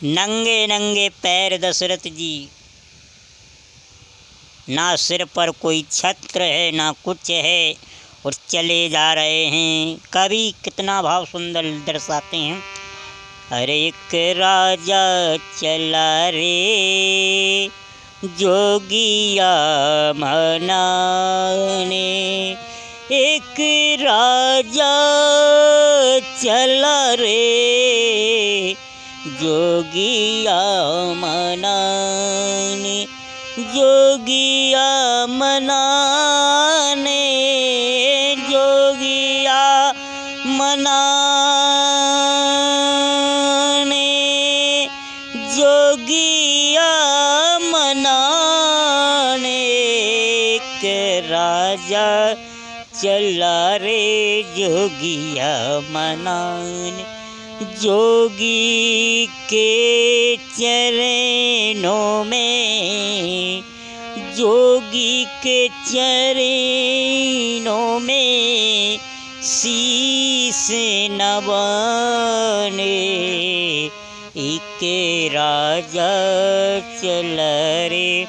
नंगे नंगे पैर दशरथ जी, ना सिर पर कोई छत्र है ना कुछ है, और चले जा रहे हैं। कवि कितना भाव सुंदर दर्शाते हैं। अरे एक राजा चला रे जोगिया मनाने, एक राजा चला रे जोगिया मनाने, जोगिया मनाने, जोगिया मनाने, जोगिया मनाने, के राजा चला रे जोगिया मनाने। जोगी के चरणों में, जोगी के चरणों में शीश नवाने, एक राजा चला रे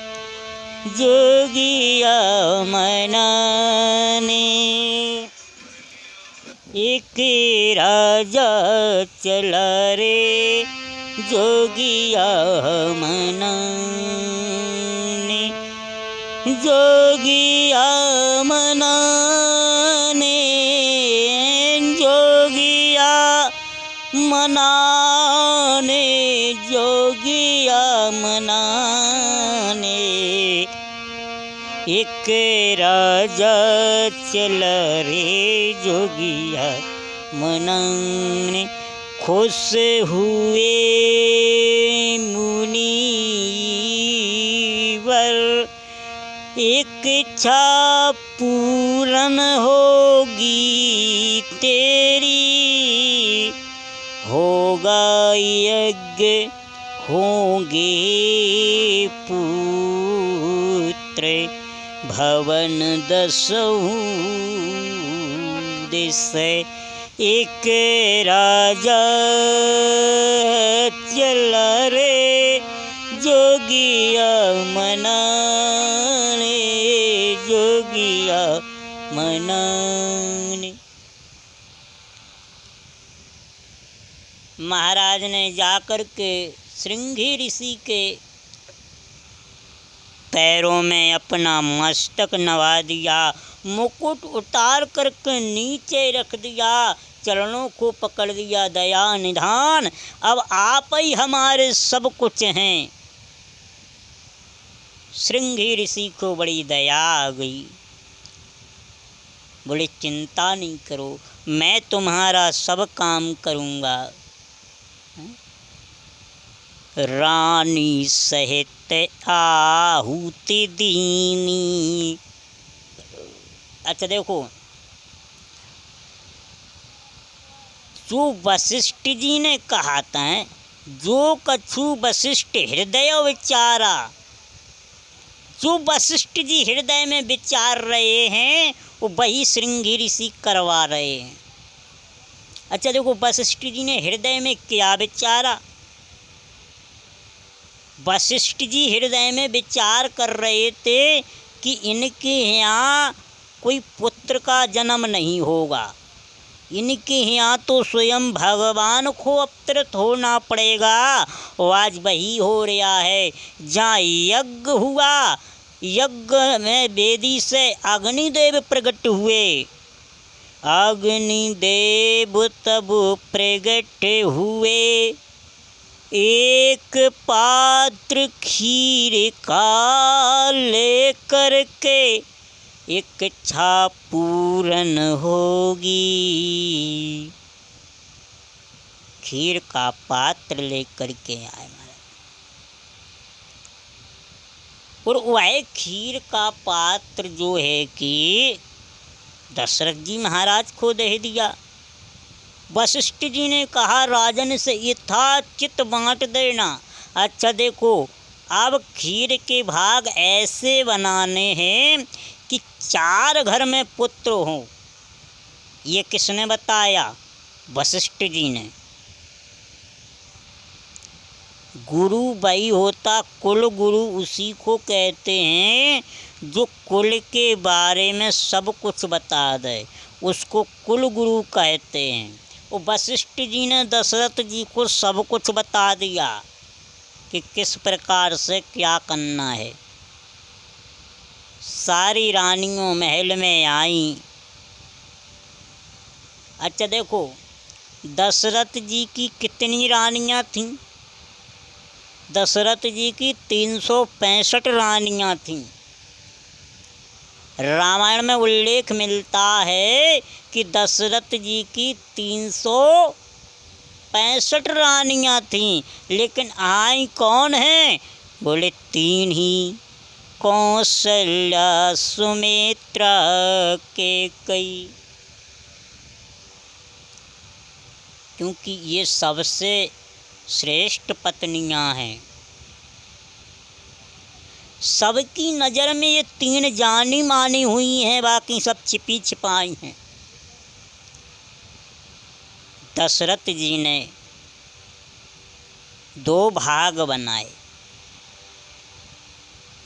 जोगिया मनाने, एक राजा चला रे जोगिया मनाने, जोगिया मनाने, जोगिया मनाने, जोगिया मनाने, एक राजा चला रे जोगिया मनाने। खुश हुए मुनिवर, एक इच्छा पूर्ण होगी तेरी, होगा यज्ञ होंगे पुत्र, भवन दसहु दिस, एक राजा चला रे जोगिया मनाने, जोगिया मनाने। महाराज ने जाकर के श्रृंगी ऋषि के पैरों में अपना मस्तक नवा दिया, मुकुट उतार करके नीचे रख दिया, चरणों को पकड़ दिया। दया निधान, अब आप ही हमारे सब कुछ हैं। श्रृंगी ऋषि को बड़ी दया आ गई, बोले चिंता नहीं करो, मैं तुम्हारा सब काम करूँगा। रानी सहित आहुति दीनी। अच्छा देखो, जो वशिष्ठ जी ने कहा था, जो कछु वशिष्ठ हृदय विचारा, जो वशिष्ठ जी हृदय में विचार रहे हैं वो वही श्रृंगी ऋषि करवा रहे हैं। अच्छा देखो, वशिष्ठ जी ने हृदय में क्या विचारा? वशिष्ठ जी हृदय में विचार कर रहे थे कि इनके यहाँ कोई पुत्र का जन्म नहीं होगा, इनके यहाँ तो स्वयं भगवान को अवतरित होना पड़ेगा। और आज वही हो रहा है। जहाँ यज्ञ हुआ, यज्ञ में वेदी से अग्निदेव प्रकट हुए, अग्निदेव तब प्रकट हुए, एक पात्र खीर का लेकर के एक इच्छा पूर्ण होगी। खीर का पात्र लेकर के आए महाराज, और वह खीर का पात्र जो है कि दशरथ जी महाराज को दे दिया। वशिष्ठ जी ने कहा राजन से यथाचित बांट देना। अच्छा देखो, अब खीर के भाग ऐसे बनाने हैं कि 4 घर में पुत्र हों। ये किसने बताया? वशिष्ठ जी ने। गुरु वही होता, कुल गुरु उसी को कहते हैं जो कुल के बारे में सब कुछ बता दे, उसको कुल गुरु कहते हैं। वो वशिष्ठ जी ने दशरथ जी को सब कुछ बता दिया कि किस प्रकार से क्या करना है। सारी रानियों महल में आई। अच्छा देखो, दशरथ जी की कितनी रानियां थीं? दशरथ जी की 365 रानियां थीं। रामायण में उल्लेख मिलता है कि दशरथ जी की 365 रानियां थीं, लेकिन आई कौन हैं? बोले 3 ही, कौशल्या, सुमित्रा, कैकेयी। क्योंकि ये सबसे श्रेष्ठ पत्नियां हैं। सबकी नज़र में ये 3 जानी मानी हुई हैं, बाकी सब छिपी छिपाई हैं। दशरथ जी ने 2 भाग बनाए।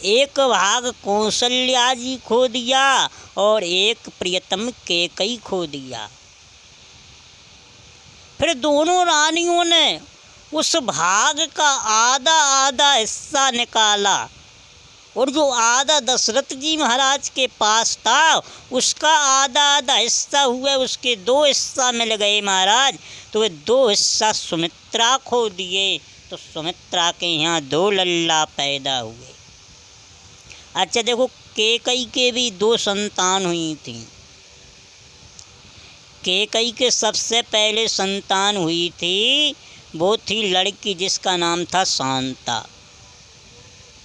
एक भाग कौशल्या जी खो दिया और एक प्रियतम कैकेयी खो दिया। फिर दोनों रानियों ने उस भाग का आधा आधा हिस्सा निकाला और जो आधा दशरथ जी महाराज के पास था उसका आधा आधा हिस्सा हुआ, उसके 2 हिस्सा मिल गए महाराज। तो वे 2 हिस्सा सुमित्रा खो दिए, तो सुमित्रा के यहाँ 2 लल्ला पैदा हुए। अच्छा देखो, कैकेयी के भी 2 संतान हुई थी। कैकेयी के सबसे पहले संतान हुई थी, वो थी लड़की जिसका नाम था शांता,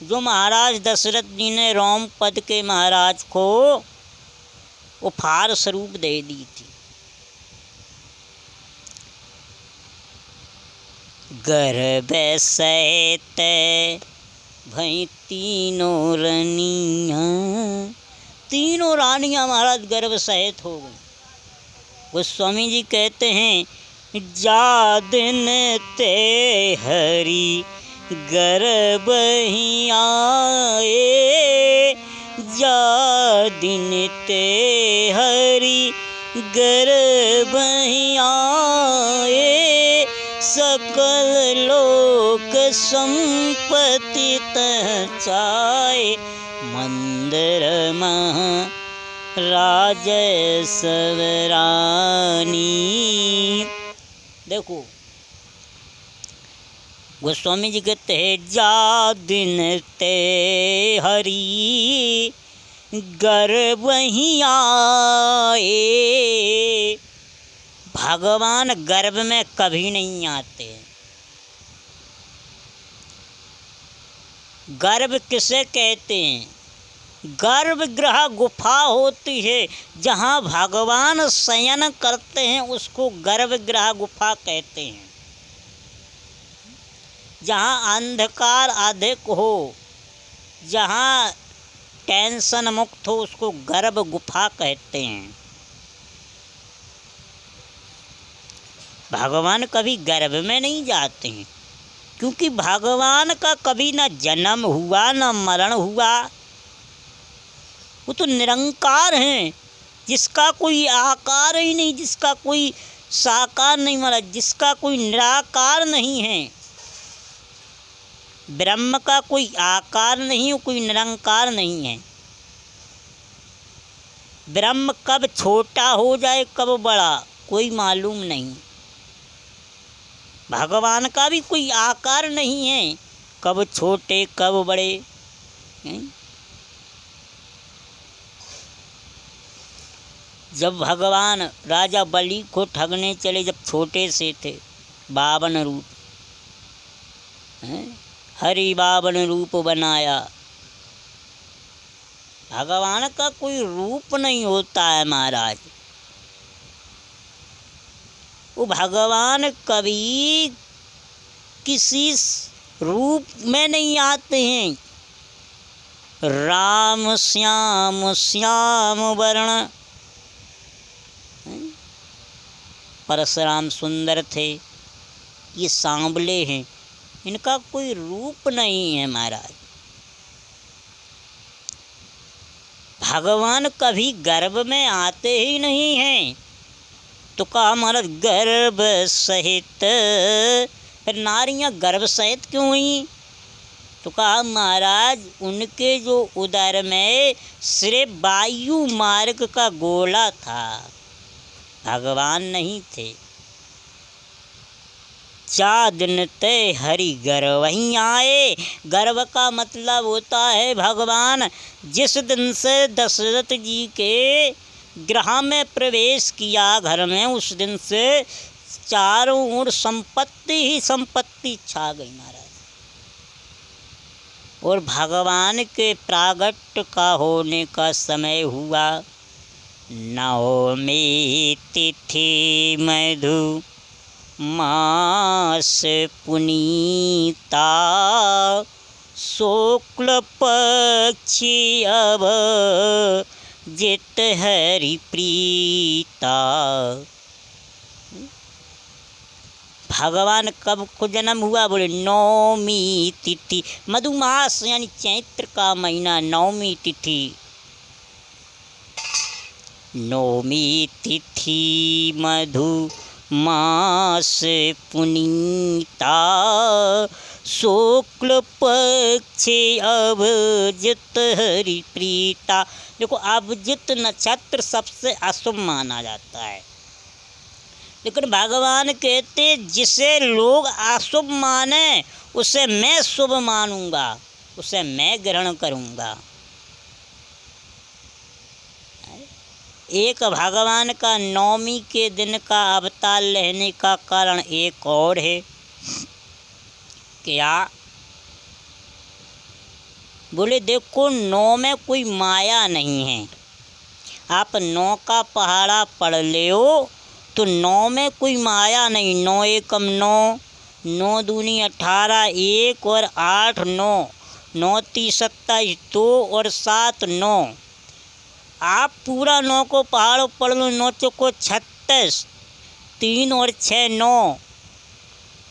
जो महाराज दशरथ जी ने रोमपद के महाराज को उपहार स्वरूप दे दी थी। गर्भ सहित भई तीनों रानियां, तीनों रानियां महाराज गर्भ सहित हो गई। गोस्वामी जी कहते हैं, जा दिन ते हरि गर्भ ही आए, जा दिन ते हरि गर्भ ही आए, सकल लोक संपत्ति तह चाहे, मंदिर महा राज सवरानी। देखो गोस्वामी जी कहते हैं, जा दिन ते हरि गर्भ ही आए। भगवान गर्भ में कभी नहीं आते। गर्भ किसे कहते हैं? गर्भगृह गुफा होती है, जहाँ भगवान शयन करते हैं उसको गर्भगृह गुफा कहते हैं। जहाँ अंधकार अधिक हो, जहाँ टेंशन मुक्त हो, उसको गर्भ गुफा कहते हैं। भगवान कभी गर्भ में नहीं जाते हैं, क्योंकि भगवान का कभी न जन्म हुआ न मरण हुआ। वो तो निरंकार हैं, जिसका कोई आकार ही नहीं, जिसका कोई साकार नहीं, मतलब जिसका कोई निराकार नहीं है। ब्रह्म का कोई आकार नहीं, कोई निरंकार नहीं है। ब्रह्म कब छोटा हो जाए कब बड़ा कोई मालूम नहीं। भगवान का भी कोई आकार नहीं है, कब छोटे कब बड़े हैं। जब भगवान राजा बलि को ठगने चले, जब छोटे से थे, 52 रूप हैं, हरि 52 रूप बनाया। भगवान का कोई रूप नहीं होता है महाराज। वो भगवान कभी किसी रूप में नहीं आते हैं। राम श्याम श्याम वर्ण, परशुराम सुंदर थे, ये सांवले हैं, इनका कोई रूप नहीं है महाराज। भगवान कभी गर्भ में आते ही नहीं हैं। तो कहा महाराज गर्भ सहित, फिर नारियां गर्भ सहित क्यों हुई? तो कहा महाराज उनके जो उदर में सिर्फ वायु मार्ग का गोला था, भगवान नहीं थे। 4 दिन तय हरि गर्भ ही आए। गर्भ का मतलब होता है भगवान जिस दिन से दशरथ जी के गृह में प्रवेश किया घर में, उस दिन से चारों ओर संपत्ति ही संपत्ति छा गई महाराज। और भगवान के प्रागट्य का होने का समय हुआ। नवमी तिथि मधु मास पुनीता, शुक्ल पक्षी अब जित हरि प्रीता। भगवान कब को जन्म हुआ? बोले नवमी तिथि, मधुमास यानी चैत्र का महीना, नवमी तिथि। नवमी तिथि मधु मास पुनीता, शुक्ल पक्षे अभिजित हरि प्रीता। देखो अभिजित नक्षत्र सबसे अशुभ माना जाता है, लेकिन भगवान कहते जिसे लोग अशुभ माने उसे मैं शुभ मानूंगा, उसे मैं ग्रहण करूंगा। एक भगवान का नवमी के दिन का अवतार लेने का कारण एक और है। क्या? बोले देखो 9 में कोई माया नहीं है। आप 9 का पहाड़ा पढ़ ले हो तो 9 में कोई माया नहीं। 9 एकम 9, 9 दूनी 18, 1 और 8 9, 9 30 27, 2 और 7 9। आप पूरा 9 को पहाड़ पढ़ लो, 9 चौको 36, 3 और 6 9।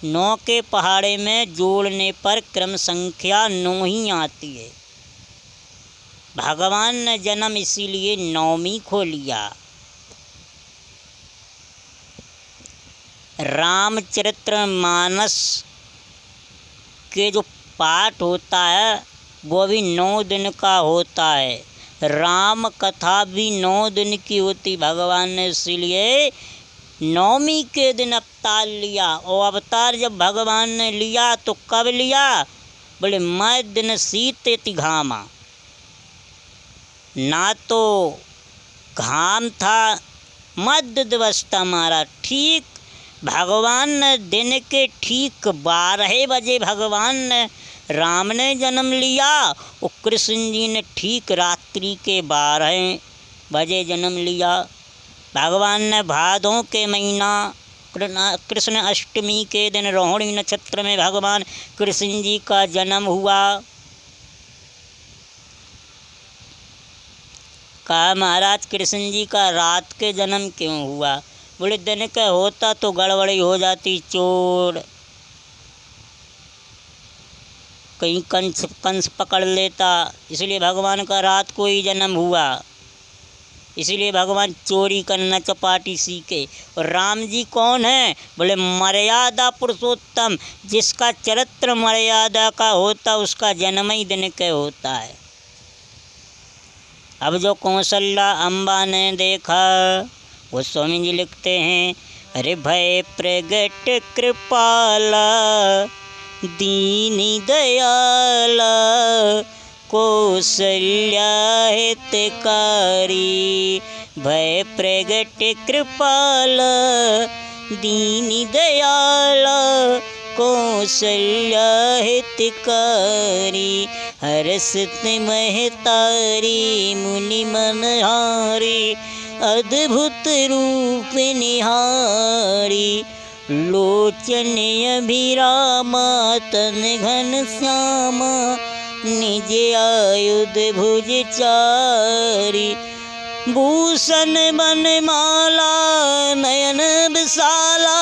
9 के पहाड़े में जोड़ने पर क्रम संख्या 9 ही आती है। भगवान ने जन्म इसीलिए नवमी को लिया। रामचरितमानस के जो पाठ होता है वो भी 9 दिन का होता है। राम कथा भी 9 दिन की होती। भगवान ने इसीलिए नवमी के दिन अवतार लिया। और अवतार जब भगवान ने लिया तो कब लिया? बोले मैं दिन सीते घामा। ना तो घाम था, मध्य दिवस था हमारा। ठीक भगवान ने दिन के ठीक 12 बजे भगवान ने राम ने जन्म लिया और कृष्ण जी ने ठीक रात्रि के 12 बजे जन्म लिया। भगवान ने भादों के महीना कृष्ण अष्टमी के दिन रोहिणी नक्षत्र में भगवान कृष्ण जी का जन्म हुआ। कहा महाराज कृष्ण जी का रात के जन्म क्यों हुआ? बोले दिन का होता तो गड़बड़ी हो जाती, चोर कहीं कंस पकड़ लेता, इसलिए भगवान का रात को ही जन्म हुआ। इसीलिए भगवान चोरी करना चपाटी सीखे। और राम जी कौन है? बोले मर्यादा पुरुषोत्तम, जिसका चरित्र मर्यादा का होता उसका जन्म ही दिन के होता है। अब जो कौशल्या अम्बा ने देखा वो स्वामी जी लिखते हैं, अरे भय प्रगट कृपाला दीनी दयाला कौशल्या हितकारी। भय प्रगट कृपाला दीनी दयाला कौशल्या हितकारी। हरसत महतारी मुनि मनहारी अद्भुत रूप निहारी। लोचन अभिरामा तन घन श्यामा निज आयुध भुज चारी। भूषण बनमाला नयन विशाला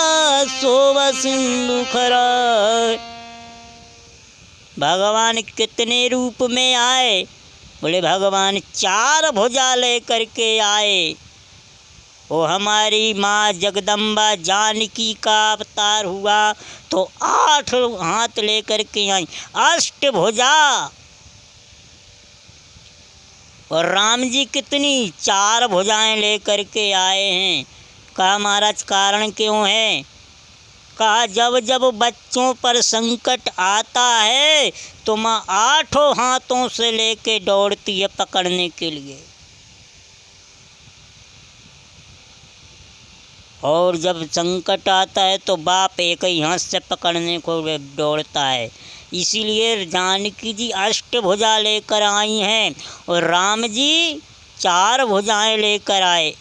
शोभा सिंधु खरा। भगवान कितने रूप में आए? बोले भगवान 4 भुजा ले करके आए। वो हमारी माँ जगदम्बा जानकी का अवतार हुआ तो 8 हाथ लेकर के आई, अष्टभुजा। और राम जी कितनी 4 भुजाएं लेकर के आए हैं। कहा महाराज कारण क्यों है? कहा जब जब बच्चों पर संकट आता है तो माँ 8 हाथों से लेके दौड़ती है पकड़ने के लिए, और जब संकट आता है तो बाप एक ही हाथ से पकड़ने को दौड़ता है। इसीलिए जानकी जी अष्टभुजा लेकर आई हैं और राम जी 4 भुजाएं लेकर आए।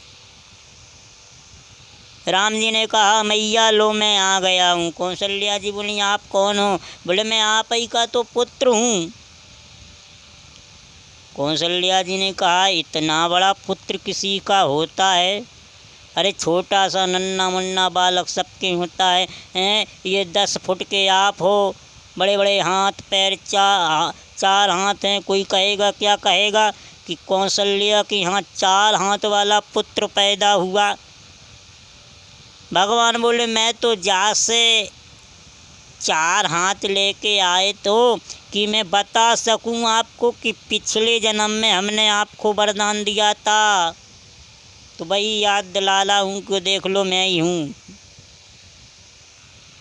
राम जी ने कहा मैया लो मैं आ गया हूँ। कौशल्या जी बोली आप कौन हो? बोले मैं आप ही का तो पुत्र हूँ। कौशल्या जी ने कहा इतना बड़ा पुत्र किसी का होता है? अरे छोटा सा नन्ना मुन्ना बालक सबके होता है, ये 10 फुट के आप हो, बड़े बड़े हाथ पैर 4 हाथ हैं। कोई कहेगा क्या कहेगा कि कौशल्या के यहाँ 4 हाथ वाला पुत्र पैदा हुआ। भगवान बोले मैं तो जा से 4 हाथ लेके आए तो कि मैं बता सकूं आपको कि पिछले जन्म में हमने आपको वरदान दिया था, तो भाई याद दिलाला हूँ कि देख लो मैं ही हूँ।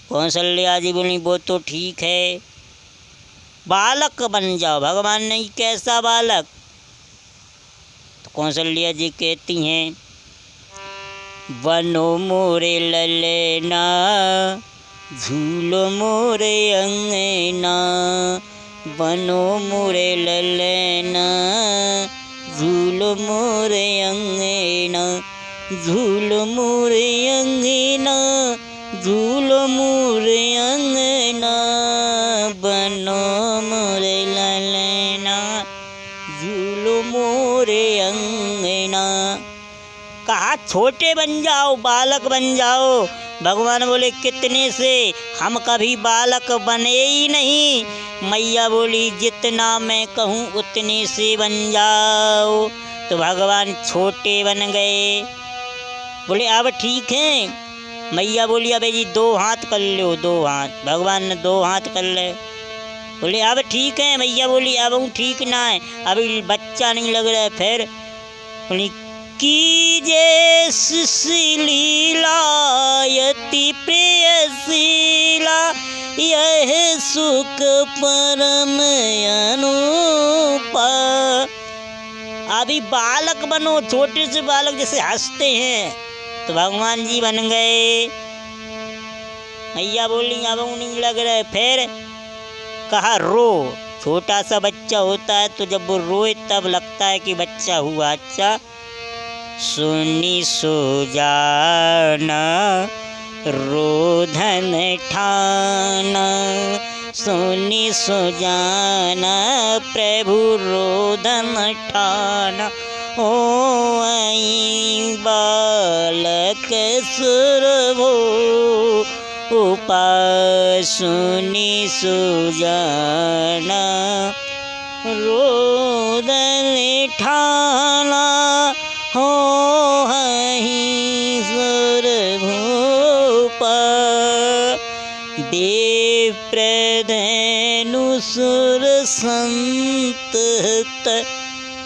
कौशल्या जी बोली वो तो ठीक है, बालक बन जाओ। भगवान ने कैसा बालक? तो कौशल्या जी कहती हैं बनो मोरे ललना झूलो मोरे अंगना, बनो मोरे ललना झूलो मोरे अंगना, झूलो मोरे अंगना, झूलो मोरे अंगना, बनो मोरे ललना झूलो मोरे अंगना। कहा छोटे बन जाओ, बालक बन जाओ। भगवान बोले कितने से? हम कभी बालक बने ही नहीं। मैया बोली जितना मैं कहूँ उतने से बन जाओ। तो भगवान छोटे बन गए। बोले अब ठीक है। मैया बोली अबे जी 2 हाथ कर लो, 2 हाथ। भगवान ने 2 हाथ कर ले। बोले अब ठीक है। मैया बोली अब ठीक ना है, अभी बच्चा नहीं लग रहा है। फिर बोली कीजे सुशीला यति प्रेयसीला, यह सुख परम अनुपा। अभी बालक बनो, छोटे से बालक जैसे हंसते हैं। तो भगवान जी बन गए। मैया बोली अब नहीं लग रहा है। फिर कहा रो। छोटा सा बच्चा होता है तो जब वो रोए तब लगता है कि बच्चा हुआ। अच्छा सुनी सुजाना रोधन ठाना, सुनी सुजाना प्रभु रोधन ठाना। ओ आई बालक सुरभो उपासुनी सुजाना रोदन ठाना। हो हहीं सुर भूपा देव प्रधनु सुर संत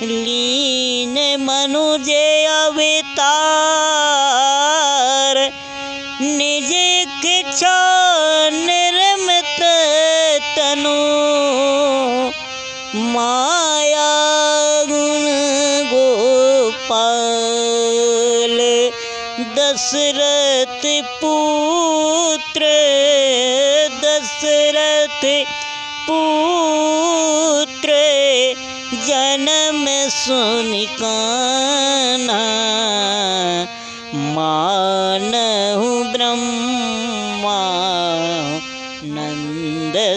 लीन मनुज अवतार, निज इच्छा निर्मित तनु माया गुण गोपाल। दशरथ पुत्र दशरथ पुत्र जन्म सुनि कान्हा, मानहु ब्रह्मानंद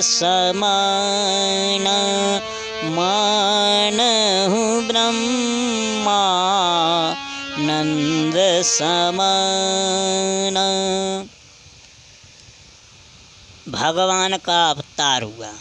समाना, मानहु ब्रह्मानंद समाना। भगवान का अवतार हुआ।